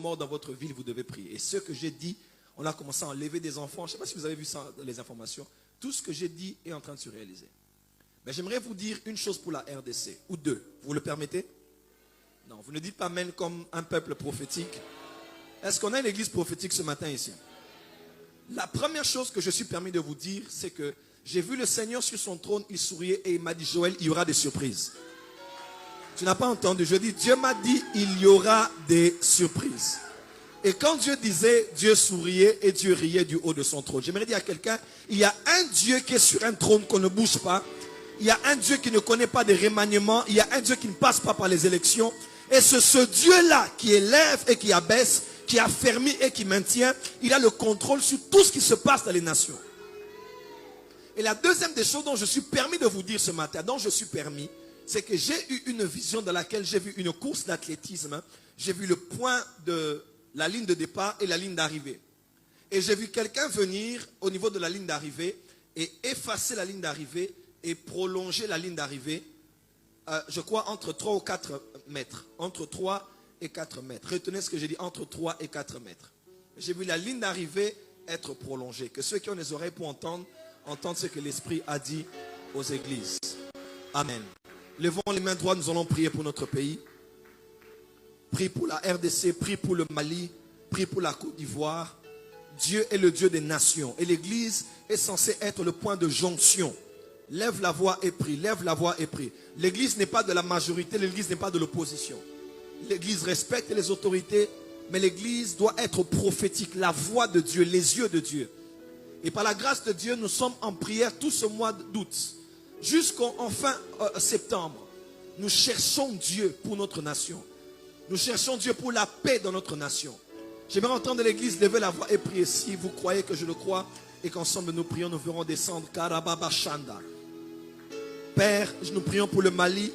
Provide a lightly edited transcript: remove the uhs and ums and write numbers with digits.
mort dans votre ville, vous devez prier. Et ce que j'ai dit, on a commencé à enlever des enfants. Je ne sais pas si vous avez vu ça dans les informations. Tout ce que j'ai dit est en train de se réaliser. Mais j'aimerais vous dire une chose pour la RDC, ou deux. Vous le permettez? Non, vous ne dites pas amen comme un peuple prophétique. Est-ce qu'on a une église prophétique ce matin ici? La première chose que je suis permis de vous dire, c'est que j'ai vu le Seigneur sur son trône, il souriait et il m'a dit, Joël, il y aura des surprises. Tu n'as pas entendu? Je dis, Dieu m'a dit, il y aura des surprises. Et quand Dieu disait, Dieu souriait et Dieu riait du haut de son trône. J'aimerais dire à quelqu'un, il y a un Dieu qui est sur un trône qu'on ne bouge pas. Il y a un Dieu qui ne connaît pas de remaniement. Il y a un Dieu qui ne passe pas par les élections. Et c'est ce Dieu-là qui élève et qui abaisse, qui affermit et qui maintient. Il a le contrôle sur tout ce qui se passe dans les nations. Et la deuxième des choses dont je suis permis de vous dire ce matin, c'est que j'ai eu une vision dans laquelle j'ai vu une course d'athlétisme. J'ai vu le point de la ligne de départ et la ligne d'arrivée. Et j'ai vu quelqu'un venir au niveau de la ligne d'arrivée et effacer la ligne d'arrivée et prolonger la ligne d'arrivée, je crois, entre 3 ou 4 mètres. Entre 3 et 4 mètres. Retenez ce que j'ai dit, entre 3 et 4 mètres. J'ai vu la ligne d'arrivée être prolongée. Que ceux qui ont les oreilles pour entendre ce que l'Esprit a dit aux églises. Amen. Levons les mains droites, nous allons prier pour notre pays. Prie pour la RDC, prie pour le Mali, prie pour la Côte d'Ivoire. Dieu est le Dieu des nations. Et l'Église est censée être le point de jonction. Lève la voix et prie, lève la voix et prie. L'Église n'est pas de la majorité, l'Église n'est pas de l'opposition. L'Église respecte les autorités, mais l'Église doit être prophétique, la voix de Dieu, les yeux de Dieu. Et par la grâce de Dieu, nous sommes en prière tout ce mois d'août, jusqu'en fin septembre. Nous cherchons Dieu pour notre nation. Nous cherchons Dieu pour la paix dans notre nation. J'aimerais entendre l'Église lever la voix et prier. Si vous croyez que je le crois et qu'ensemble nous verrons descendre. Karababa Shanda. Père, nous prions pour le Mali.